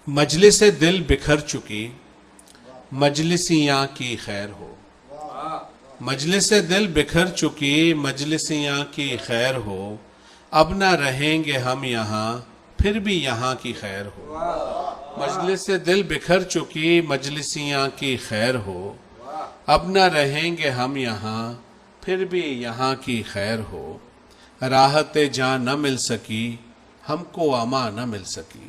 مجلس دل بکھر چکی مجلسیاں کی خیر ہو، مجلس دل بکھر چکی مجلسیاں کی خیر ہو، اب نہ رہیں گے ہم یہاں پھر بھی یہاں کی خیر ہو، مجلس دل بکھر چکی مجلسیاں کی خیر ہو، اب نہ رہیں گے ہم یہاں پھر بھی یہاں کی خیر ہو، راحت جاں نہ مل سکی ہم کو اما نہ مل سکی،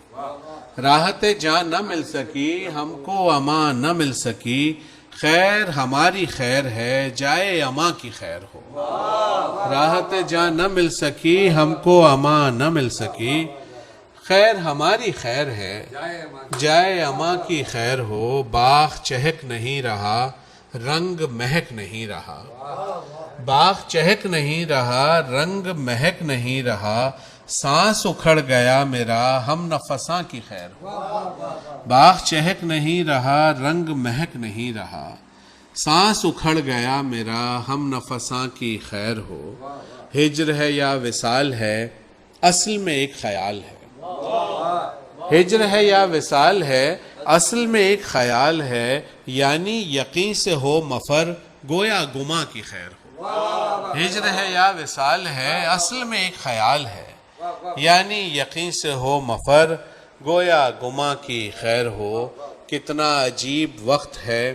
راحت جاں نہ مل سکی ہم کو اما نہ مل سکی، خیر ہماری خیر ہے جائے اما کی خیر ہو، راحت جاں نہ مل سکی ہم کو اما نہ مل سکی، خیر ہماری خیر ہے جائے اما کی خیر ہو، باغ چہک نہیں رہا رنگ مہک نہیں رہا، باغ چہک نہیں رہا رنگ مہک نہیں رہا، سانس اکھڑ گیا میرا ہم نفساں کی خیر ہو، باغ چہک نہیں رہا رنگ مہک نہیں رہا، سانس اکھڑ گیا میرا ہم نفساں کی خیر ہو، ہجر ہے یا وصال ہے اصل میں ایک خیال ہے، ہجر ہے یا وصال ہے اصل میں ایک خیال ہے، یعنی یقین سے ہو مفر گویا گما کی خیر ہو، ہجر ہے یا وصال ہے اصل میں ایک خیال ہے، یعنی یقین سے ہو مفر گویا گما کی خیر ہو، کتنا عجیب وقت ہے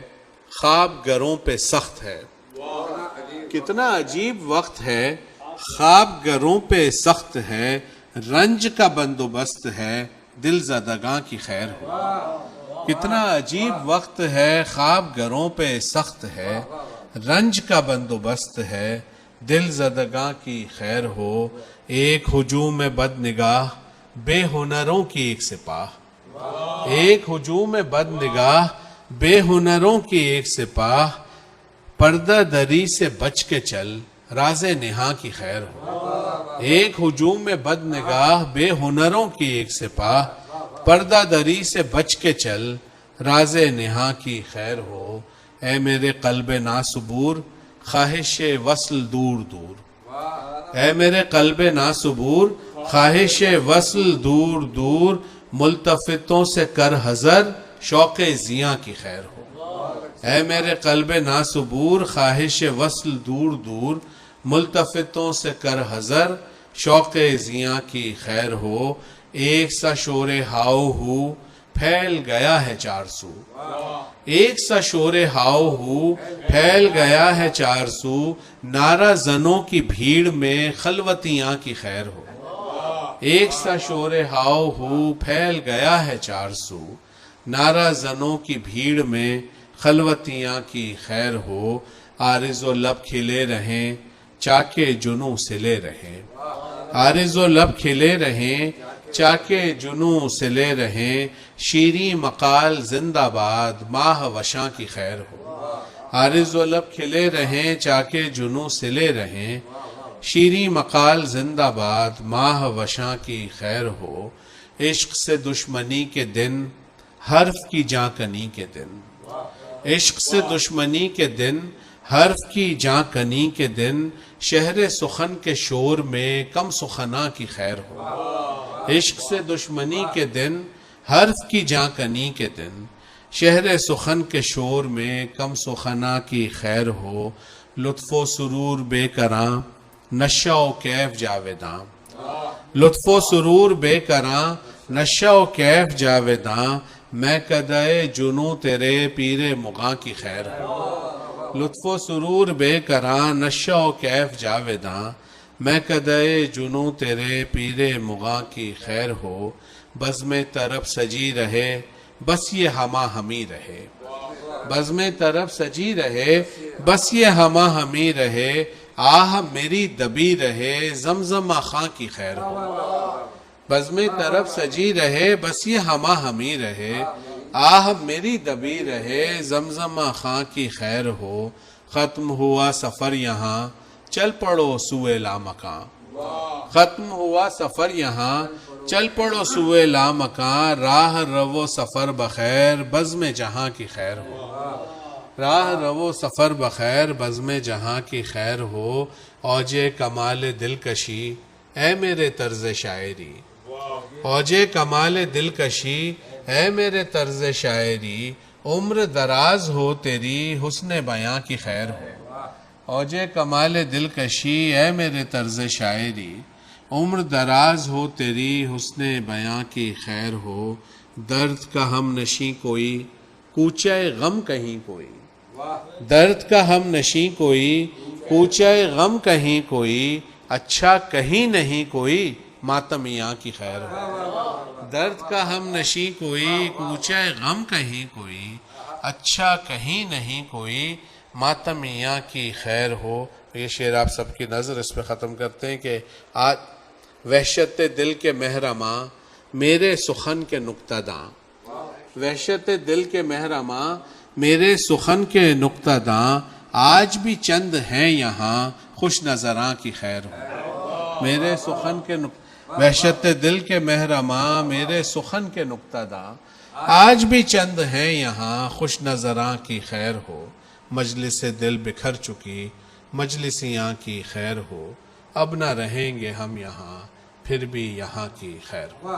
خواب گروں پہ سخت ہے، کتنا عجیب وقت ہے خواب گروں پہ سخت ہے، رنج کا بندوبست ہے دل زدگاں کی خیر ہو، کتنا عجیب وقت ہے خواب گروں پہ سخت ہے، رنج کا بندوبست ہے دل زدگاں کی خیر ہو، ایک ہجوم بد نگاہ بے ہنروں کی ایک سپاہ، ایک ہجوم بد نگاہ بے ہنروں کی ایک سپاہ، پردہ دری سے بچ کے چل راز نہاں کی خیر ہو، ایک ہجوم میں بد نگاہ بے ہنروں کی ایک سپاہ، پردہ دری سے بچ کے چل راز نہاں کی خیر ہو، اے میرے قلب ناصبور خواہش وصل دور دور، اے میرے قلب ناصبور خواہش وصل دور دور، ملتفتوں سے کر حذر شوق زیاں کی خیر ہو، اے میرے قلب ناصبور خواہش وصل دور دور، ملتفتوں سے کر حذر شوق زیاں کی خیر ہو، ایک سا شور ہاؤ ہو پھیل گیا ہے چار سو، ایک سا شور ہاؤ ہو پھیل گیا ہے چار سو، نعرہ زنوں کی بھیڑ میں خلوتیاں کی خیر ہو، ایک سا شور ہاؤ ہو پھیل گیا ہے چار سو، نعرہ زنوں کی بھیڑ میں خلوتیاں کی خیر ہو، عارض و لب کھلے رہیں چاکے جنوں سلے رہیں، عارض و لب کھلے رہیں چاکے جنوں سلے رہیں، شیریں مقال زندہ باد ماہ وشاں کی خیر ہو، عارض و لب کھلے رہیں چاکے جنوں سلے رہیں، شیریں مقال زندہ باد ماہ وشاں کی خیر ہو، عشق سے دشمنی کے دن حرف کی جاں کنی کے دن، عشق سے دشمنی کے دن حرف کی جاں کنی کے دن، شہر سخن کے شور میں کم سخنا کی خیر ہو، عشق سے دشمنی کے دن حرف کی جاں کنی کے دن، شہر سخن کے شور میں کم سخنا کی خیر ہو، لطف و سرور بے کراں نشہ و کیف جاویداں، لطف و سرور بے کراں نشہ و کیف جاویداں، میں قدائے جنوں تیرے پیر مغاں کی خیر ہو، لطف و سرور بے کراں نشہ و کیف جاویداں، میں قدائے جنوں تیرے پیر مغاں کی خیر ہو، بزم طرب سجی رہے بس یہ ہما ہمی رہے، بزم طرب سجی رہے بس یہ ہما ہمی رہے، آہ میری دبی رہے زمزم خاں کی خیر ہو، بزم طرب سجی رہے بس یہ ہما ہمی رہے، آہ میری دبی رہے زمزم خاں کی خیر ہو، ختم ہوا سفر یہاں چل پڑو سوئے لامکاں، ختم ہوا سفر یہاں چل پڑو سوئے لامکاں، راہ رو سفر بخیر بزم جہاں کی خیر ہو، راہ رو سفر بخیر بزم جہاں کی خیر ہو، اوج کمال دلکشی اے میرے طرز شاعری، اوج کمال دلکشی اے میرے طرز شاعری عمر دراز ہو تیری حسن بیاں کی خیر ہو اوج کمال دلکشی اے میرے طرز شاعری عمر دراز ہو تیری حسن بیاں کی خیر ہو درد کا ہم نشیں کوئی کوچہ غم کہیں کوئی درد کا ہم نشیں کوئی کوچہ غم کہیں کوئی اچھا کہیں نہیں کوئی ماتمیاں کی خیر ہو درد کا ہم نشیں کوئی کوچہ غم کہیں کوئی اچھا کہیں نہیں کوئی ماتمیاں کی خیر ہو. یہ شعر آپ سب کی نظر اس پہ ختم کرتے ہیں کہ آج وحشت دل کے محرماں میرے سخن کے نقطہ داں وحشت دل کے محرماں میرے سخن کے نقطہ داں آج بھی چند ہیں یہاں خوش نظراں کی خیر ہو میرے سخن کے وحشت دل کے محرماں میرے سخن کے نقطہ داں آج بھی چند ہیں یہاں خوش نظراں کی خیر ہو مجلس دل بکھر چکی مجلسیاں کی خیر ہو اب نہ رہیں گے ہم یہاں پھر بھی یہاں کی خیر ہو.